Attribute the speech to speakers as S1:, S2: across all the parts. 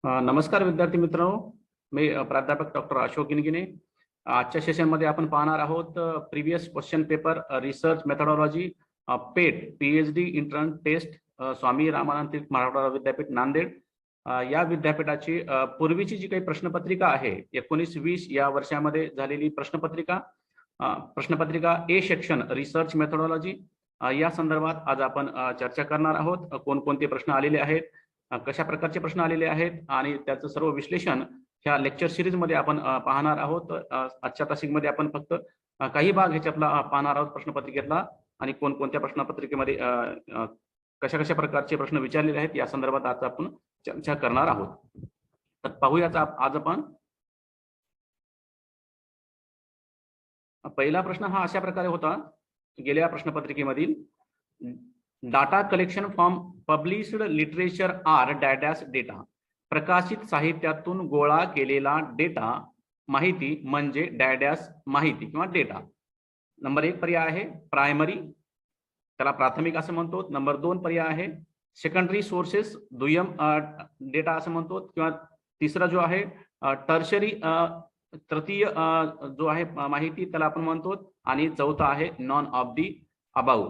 S1: नमस्कार विद्यार्थी मित्रांनो, मी प्राध्यापक डॉक्टर अशोक गिनगिने. आजच्या सेशनमध्ये आपण पाहणार आहोत previous question paper research methodology PET PhD entrance test Swami Ramanand Teerth Marathwada Vidyapeeth Nanded. या विद्यापीठाची पूर्वीची जी काही प्रश्नपत्रिका आहे 19-20 या वर्षामध्ये झालेली प्रश्नपत्रिका ए सेक्शन रिसर्च मेथडॉलॉजी या संदर्भात आज आपण चर्चा करणार आहोत. कोणकोणते प्रश्न आलेले आहेत, कशा प्रकारचे प्रश्न आलेले आहेत आणि त्याचं सर्व विश्लेषण ह्या लेक्चर सिरीज मध्ये आपण पाहणार आहोत. आजच्या तासिकमध्ये आपण फक्त काही भाग ह्याच्यातला पाहणार आहोत प्रश्नपत्रिकेतला आणि कोणकोणत्या प्रश्नपत्रिकेमध्ये कशा कशा प्रकारचे प्रश्न विचारलेले आहेत या संदर्भात आज आपण चर्चा करणार आहोत. तर पाहूयाच आज आपण. पहिला प्रश्न हा अशा प्रकारे होता गेल्या प्रश्नपत्रिकेमधील, data collection from published literature are dash data. प्रकाशित साहित्यातून गोळा केलेला डेटा माहिती म्हणजे डॅश माहिती किंवा डेटा. नंबर 1 पर्याय आहे प्रायमरी, त्याला प्राथमिक असं म्हणतो. नंबर 2 पर्याय आहे सेकंडरी सोर्सेस, दुय्यम डेटा असं म्हणतो. किंवा तिसरा जो आहे टर्शरी, तृतीय जो आहे माहिती त्याला आपण म्हणतो. आणि चौथा आहे नॉन ऑफ दी अबाउ,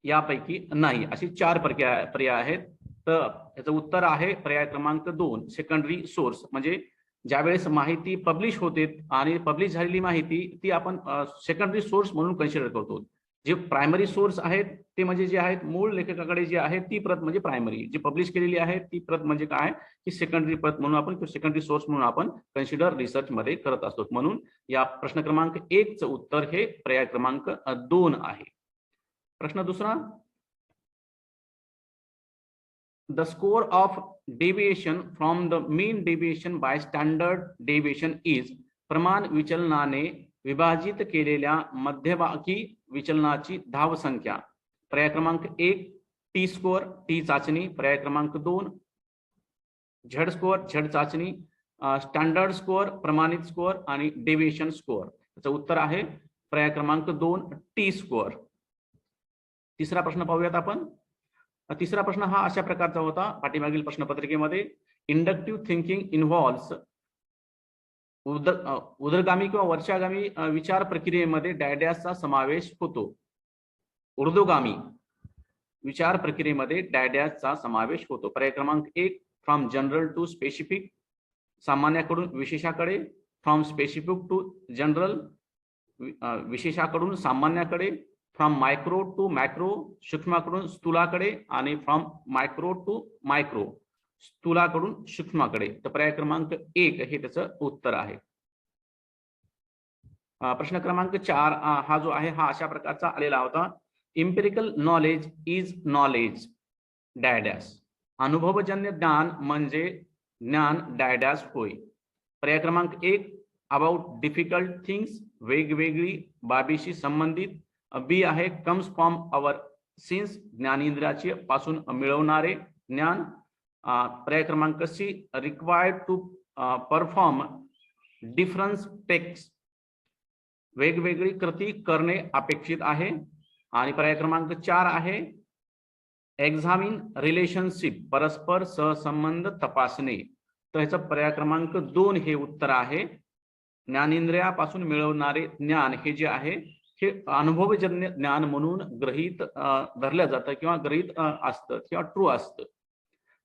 S1: यापैकी नाही. अशी 4 पर्याय आहेत. तर याचं उत्तर आहे पर्याय क्रमांक 2 सेकंडरी सोर्स. म्हणजे ज्यावेळेस माहिती पब्लिश होते आणि पब्लिश झालेली माहिती ती आपण सेकंडरी सोर्स म्हणून कन्सिडर करतो. जे प्रायमरी सोर्स आहेत ते म्हणजे जे आहेत मूळ लेखकाकडे जे आहे ती प्रत म्हणजे प्रायमरी, जी पब्लिश केलेली आहे ती प्रत म्हणजे काय की सेकंडरी प्रत म्हणून आपण सेकंडरी सोर्स म्हणून आपण कन्सिडर रिसर्च मध्ये करत असतो. म्हणून या प्रश्न क्रमांक 1 चं उत्तर हे पर्याय क्रमांक 2 आहे. प्रश्न दुसरा, the score of deviation from the mean deviation by standard deviation is. प्रमाण विचलनाने विभाजित केलेल्या मध्यभागी विचलनाची धावसंख्या. पर्याय क्रमांक 1 टी स्कोअर, टी चाचणी. पर्याय क्रमांक 2 झेड स्कोअर, झेड चाचणी. स्टँडर्ड स्कोअर, प्रमाणित स्कोअर आणि डेव्हिएशन स्कोअर. त्याचं उत्तर आहे पर्याय क्रमांक 2 टी स्कोअर. तिसरा प्रश्न पाहूयात आपण. तिसरा प्रश्न हा अशा प्रकारचा होता पाठीमागील प्रश्नपत्रिकेमध्ये, इंडक्टिव्ह थिंकिंग इन्व्हॉल्व्स. उदरगामी किंवा वर्षागामी विचार प्रक्रियेमध्ये डॅशचा समावेश होतो. ऊर्ध्वगामी विचार प्रक्रियेमध्ये डॅशचा समावेश होतो. पर्याय क्रमांक 1 फ्रॉम जनरल टू स्पेसिफिक, सामान्याकडून विशेषाकडे. फ्रॉम स्पेसिफिक टू जनरल, विशेषाकडून सामान्याकडे. फ्रॉम मायक्रो टू मॅक्रो, सूक्ष्माकडून स्थूलाकडे. आणि फ्रॉम मायक्रो टू मायक्रो, स्थूलाकडून सूक्ष्माकडे. तर पर्याय क्रमांक 1 हे त्याचं उत्तर आहे. प्रश्न क्रमांक 4 हा जो आहे हा अशा प्रकारचा आलेला होता, empirical knowledge is knowledge dash. अनुभवजन्य ज्ञान म्हणजे ज्ञान डॅश होय. पर्याय क्रमांक 1 अबाउट डिफिकल्ट थिंग्स, वेगवेगळी बाबीशी संबंधित. बी आहे कम्स फ्रॉम अवर सिन्स, ज्ञानेंद्रियाचे पासून मिळवणारे ज्ञान. पर्याय क्रमांक C required to perform different tasks, वेगवेगळी कृती करणे अपेक्षित आहे. आणि पर्याय क्रमांक 4 आहे एक्झामिन रिलेशनशिप, परस्पर सहसंबंध तपासणे. तर ह्याचं पर्याय क्रमांक 2 हे उत्तर आहे. ज्ञानेंद्रियापासून मिळवणारे ज्ञान हे जे आहे हे अनुभवजन्य ज्ञान म्हणून गृहीत धरलं जातं किंवा गृहीत असतं किंवा ट्रू असतं.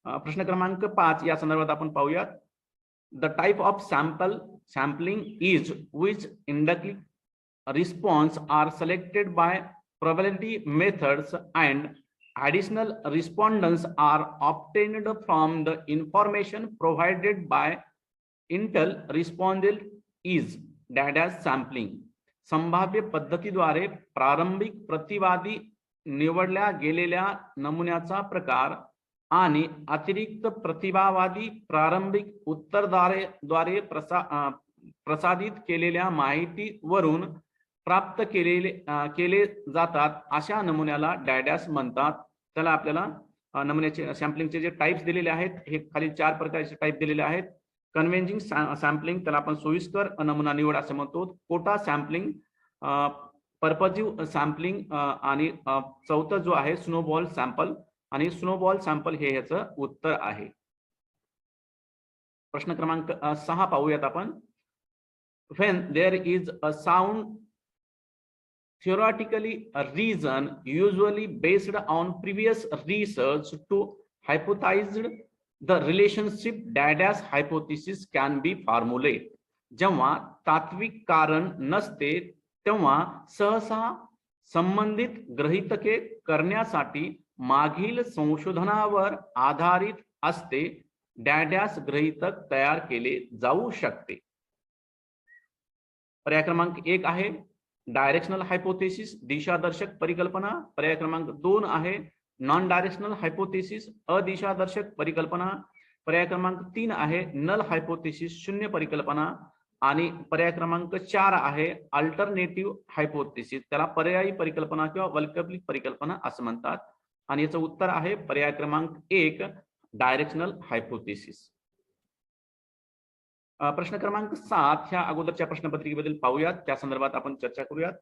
S1: प्रश्न क्रमांक 5 या संदर्भात आपण पाहूयात. The type of sampling is which inductive response are selected by probability methods and additional respondents are obtained from the information provided by intel respondent is dash sampling. संभाव्य पद्धतीद्वारे प्रारंभिक प्रतिवादी निवडल्या गेलेल्या नमुन्याचा प्रकार आणि अतिरिक्त प्रतिभावादी प्रारंभिक उत्तरद्वारे प्रसादित केलेल्या माहितीवरून प्राप्त केले जातात अशा नमुन्याला डॅश म्हणतात. त्याला आपल्याला नमुन्याचे सॅम्पलिंगचे जे टाइप्स दिलेले आहेत हे खाली 4 प्रकारचे टाइप दिलेले आहेत. कन्व्हेंजिंग सॅम्पलिंग, त्याला आपण सोयीस्कर नमुना निवड असं म्हणतो. कोटा सॅम्पलिंग, पर्पजिव्ह सॅम्पलिंग आणि चौथं जो आहे स्नोबॉल सॅम्पल. आणि स्नोबॉल सॅम्पल हे ह्याचं उत्तर आहे. प्रश्न क्रमांक 6 पाहूयात आपण. when there is a sound theoretically a reason usually based on previous research to hypothesize the relationship dash hypothesis can be formulated. जेव्हा तात्विक कारण नसते तेव्हा सहसा संबंधित गृहीतके करण्यासाठी मागील संशोधनावर आधारित असते डॅश गृहीतक तयार केले जाऊ शकते. पर्याय क्रमांक 1 आहे डायरेक्शनल हायपोथेसिस, दिशादर्शक परिकल्पना. पर्याय क्रमांक 2 आहे नॉन डायरेक्शनल हायपोथेसिस, अदिशादर्शक परिकल्पना. पर्याय क्रमांक 3 आहे नल हायपोथेसिस, शून्य परिकल्पना. आणि पर्याय क्रमांक 4 आहे अल्टरनेटिव्ह हायपोथेसिस, त्याला पर्यायी परिकल्पना किंवा वैकल्पिक परिकल्पना असं म्हणतात. आणि याचं उत्तर आहे पर्याय क्रमांक 1 डायरेक्शनल हायपोथेसिस. प्रश्न क्रमांक 7 ह्या अगोदरच्या प्रश्नपत्रिकेबद्दल पाहूयात, त्या संदर्भात आपण चर्चा करूयात.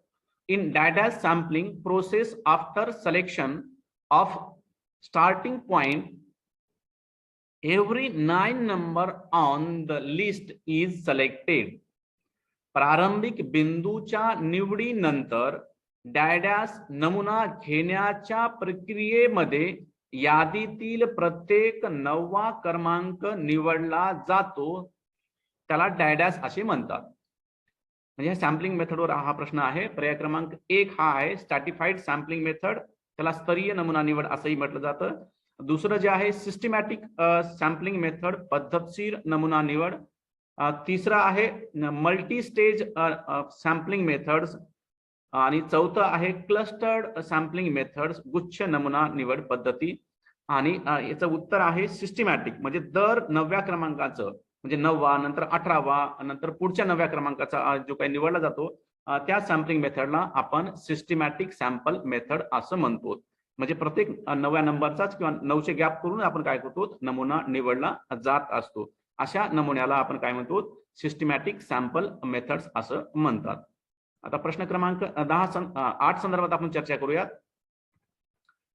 S1: In dash sampling process after selection of starting point every 9 number on the list is selected. प्रारंभिक बिंदूच्या निवडीनंतर डॅश नमुना घेण्याच्या प्रक्रियेमध्ये यादीतील प्रत्येक 9वा क्रमांक निवडला जातो, त्याला डॅश असे म्हणतात. म्हणजे सॅम्पलिंग मेथडवर हा प्रश्न आहे. पर्याय क्रमांक 1 हा आहे स्ट्रॅटिफाईड सॅम्पलिंग मेथड, त्याला स्तरीय नमुना निवड असंही म्हटलं जातं. दुसरं जे आहे सिस्टमॅटिक सॅम्पलिंग मेथड, पद्धतशीर नमुना निवड. तिसरं आहे मल्टी स्टेज सॅम्पलिंग मेथड्स. आणि चौथं आहे क्लस्टर्ड सॅम्पलिंग मेथड्स, गुच्छ नमुना निवड पद्धती. आणि याचं उत्तर आहे सिस्टमॅटिक, म्हणजे दर 9व्या क्रमांकाचं, म्हणजे 9वा नंतर 18वा नंतर पुढच्या 9व्या क्रमांकाचा जो काही निवडला जातो त्या सॅम्पलिंग मेथडला आपण सिस्टमॅटिक सॅम्पल मेथड असं म्हणतो. म्हणजे प्रत्येक 9व्या नंबरचाच किंवा 9चे गॅप करून आपण काय करतो, नमुना निवडला जात असतो. अशा नमुन्याला आपण काय म्हणतो, सिस्टमॅटिक सॅम्पल मेथड्स असं म्हणतात. आता प्रश्न क्रमांक 8 संदर्भात आपण चर्चा करूयात.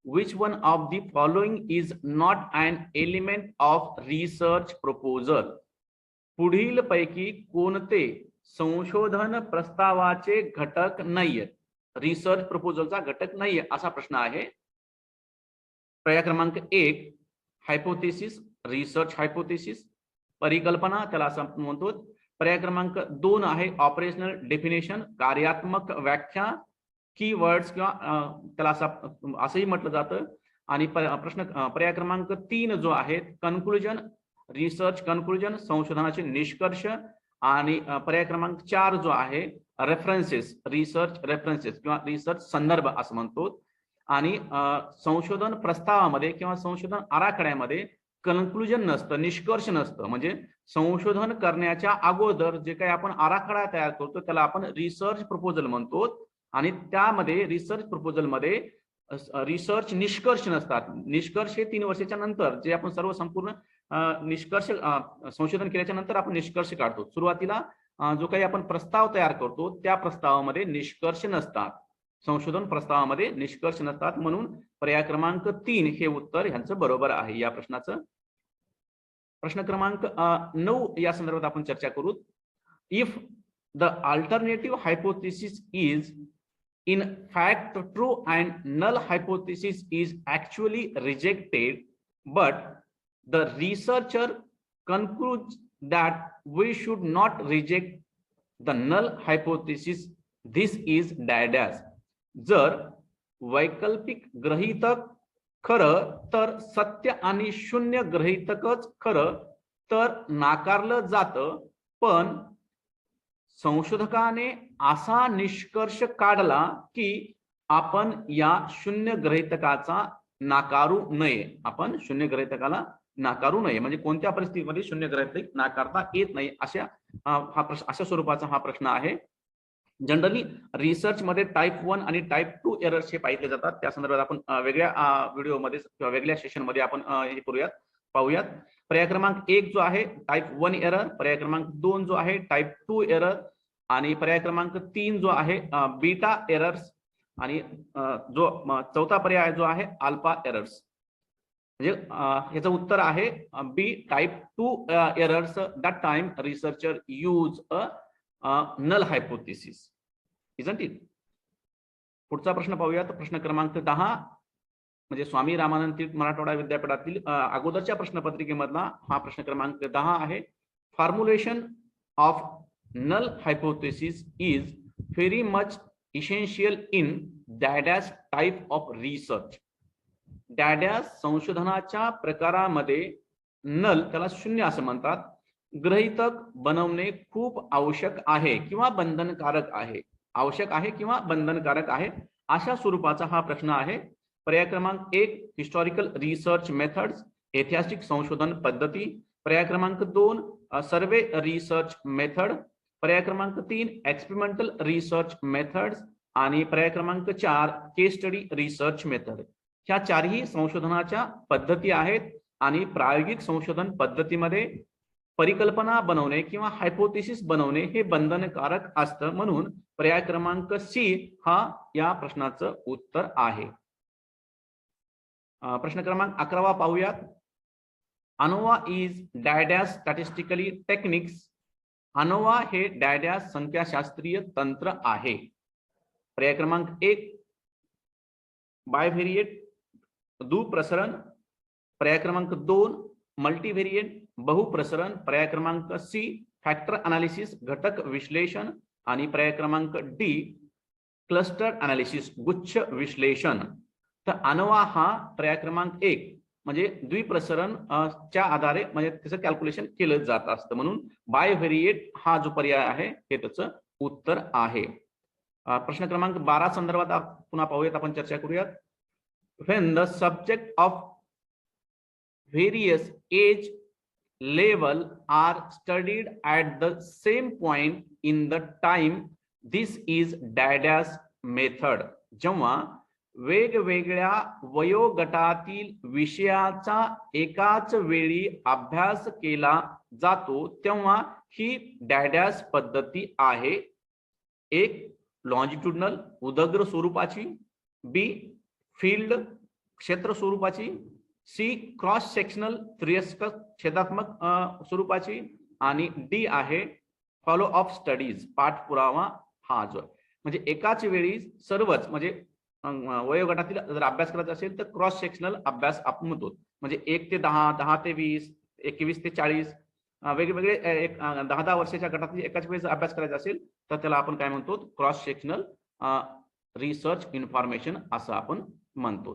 S1: which one of the following is not an element of research proposal? पुढील पैकी कोणते संशोधन प्रस्तावाचे घटक नाहीये, रिसर्च प्रपोजलचा घटक नाहीये असा प्रश्न आहे. पर्याय क्रमांक 1 हायपोथेसिस, रिसर्च हायपोथेसिस. परिकल्पना त्याला असं म्हणतो. पर्याय क्रमांक 2 आहे ऑपरेशनल डेफिनेशन, कार्यात्मक व्याख्या. कीवर्ड्स किंवा त्याला असंही म्हटलं जातं. आणि पर्याय क्रमांक 3 जो आहे कन्क्लुजन, रिसर्च कन्क्लुजन, संशोधनाचे निष्कर्ष. आणि पर्याय क्रमांक 4 जो आहे रेफरन्सेस, रिसर्च रेफरन्सेस किंवा रिसर्च संदर्भ असं म्हणतो. आणि संशोधन प्रस्तावामध्ये किंवा संशोधन आराखड्यामध्ये कन्क्लुजन नसतं, निष्कर्ष नसतं. म्हणजे संशोधन करण्याच्या अगोदर जे काही आपण आराखडा तयार करतो त्याला आपण रिसर्च प्रपोजल म्हणतो. आणि त्यामध्ये रिसर्च प्रपोजल मध्ये रिसर्च निष्कर्ष नसतात. निष्कर्ष हे 3 वर्षाच्या नंतर, जे आपण सर्व संपूर्ण निष्कर्ष संशोधन केल्याच्या नंतर आपण निष्कर्ष काढतो. सुरुवातीला जो काही आपण प्रस्ताव तयार करतो त्या प्रस्तावामध्ये निष्कर्ष नसतात, संशोधन प्रस्तावामध्ये निष्कर्ष नसतात. म्हणून पर्याय क्रमांक 3 हे उत्तर ह्यांचं बरोबर आहे या प्रश्नाचं. प्रश्न क्रमांक 9 या संदर्भात आपण चर्चा करू. If the alternative hypothesis is in fact true and null hypothesis is actually rejected, but the researcher concludes that we should not reject the null hypothesis, this is dash. जर वैकल्पिक गृहीतक खरं तर सत्य आणि शून्य गृहीतकच खरं तर नाकारलं जातं, पण संशोधकाने असा निष्कर्ष काढला की आपण या शून्य गृहीतकाचा नाकारू नये, आपण शून्य गृहीतकाला नाकारू नये. म्हणजे कोणत्या परिस्थितीमध्ये शून्य गृहीतक नाकारता येत नाही अशा स्वरूपाचा हा प्रश्न आहे. जनरली रिसर्च मध्ये टाइप 1 आणि टाइप 2 एरर्स हे पाहिले जातात. त्या संदर्भात आपण वेगळ्या व्हिडिओमध्ये किंवा वेगळ्या सेशन मध्ये आपण हे करूयात, पाहूयात. पर्याय क्रमांक 1 जो आहे टाइप 1 एरर, पर्याय क्रमांक 2 जो आहे टाइप 2 एरर, आणि पर्याय क्रमांक 3 जो आहे बीटा एरर्स, आणि जो चौथा पर्याय जो आहे अल्फा एरर्स. म्हणजे याचं उत्तर आहे B type 2 errors that time researcher use a null hypothesis, isn't it. पुढचा प्रश्न पाहूयात. प्रश्न क्रमांक 10 म्हणजे स्वामी रामानंद तीर्थ मराठवाडा विद्यापीठातील अगोदरच्या प्रश्नपत्रिकेमधला हा प्रश्न क्रमांक 10 आहे. Formulation of null hypothesis is very much essential in dash dash type of research. Dash dash संशोधनाच्या प्रकारामध्ये नल, त्याला शून्य असं म्हणतात, गृहीतक बनवणे खूप आवश्यक आहे किंवा बंधनकारक आहे. आवश्यक आहे किंवा बंधनकारक आहे अशा स्वरूपाचा हा प्रश्न आहे. पर्याय क्रमांक 1 हिस्टॉरिकल रिसर्च मेथड्स, ऐतिहासिक संशोधन पद्धती. पर्याय क्रमांक 2 सर्वे रिसर्च मेथड. पर्याय क्रमांक 3 एक्सपेरिमेंटल रिसर्च मेथड्स आणि पर्याय क्रमांक 4 केस स्टडी रिसर्च मेथड. ह्या चारही संशोधनाच्या पद्धती आहेत आणि प्रायोगिक संशोधन पद्धतीमध्ये परिकल्पना बनवणे किंवा हायपोथेसिस बनवणे हे बंधनकारक असतं. म्हणून पर्याय क्रमांक सी हा या प्रश्नाचं उत्तर आहे. प्रश्न क्रमांक 11 पाहूयात. ANOVA is dash dash statistically techniques. ANOVA हे डॅडॅस संख्याशास्त्रीय तंत्र आहे. पर्याय क्रमांक 1 बायव्हेरिएट दुप्रसरण. पर्याय क्रमांक 2 मल्टीव्हेरिएंट बहुप्रसरण. पर्याय क्रमांक सी फॅक्टर अनालिसिस घटक विश्लेषण आणि पर्याय क्रमांक डी क्लस्टर अनालिसिस गुच्छ विश्लेषण. तर अनोवा हा पर्याय क्रमांक 1 म्हणजे द्विप्रसरण च्या आधारे म्हणजे त्याचं कॅल्क्युलेशन केलं जात असतं. म्हणून बायव्हेरिएट हा जो पर्याय आहे हे त्याचं उत्तर आहे. प्रश्न क्रमांक 12 संदर्भात पुन्हा पाहूयात, आपण चर्चा करूयात. when the subject of various age level are studied at the same point in the time, this is dash dash method. जेव्हा वेगवेगळ्या वयोगटातील विषयाचा एकाच वेळी अभ्यास केला जातो तेव्हा ही डॅडॅस पद्धती आहे. एक लॉन्जिट्युडनल उदग्र स्वरूपाची, बी फील्ड क्षेत्र स्वरूपाची, सी क्रॉस सेक्शनल त्रियस्क छेदात्मक स्वरूपाची आणि डी आहे फॉलो अप स्टडीज पाठपुरावा. हा जो म्हणजे एकाच वेळी सर्वच म्हणजे वयोगटातील जर अभ्यास करायचा असेल तर क्रॉस सेक्शनल अभ्यास आपण म्हणतो. म्हणजे 1 ते 10, 10 ते 20, 21 ते 40 वेगवेगळे 10-10 वर्षाच्या गटातील एकाच वेळेस अभ्यास करायचा असेल तर त्याला आपण काय म्हणतो, क्रॉस सेक्शनल रिसर्च इन्फॉर्मेशन असं आपण म्हणतो.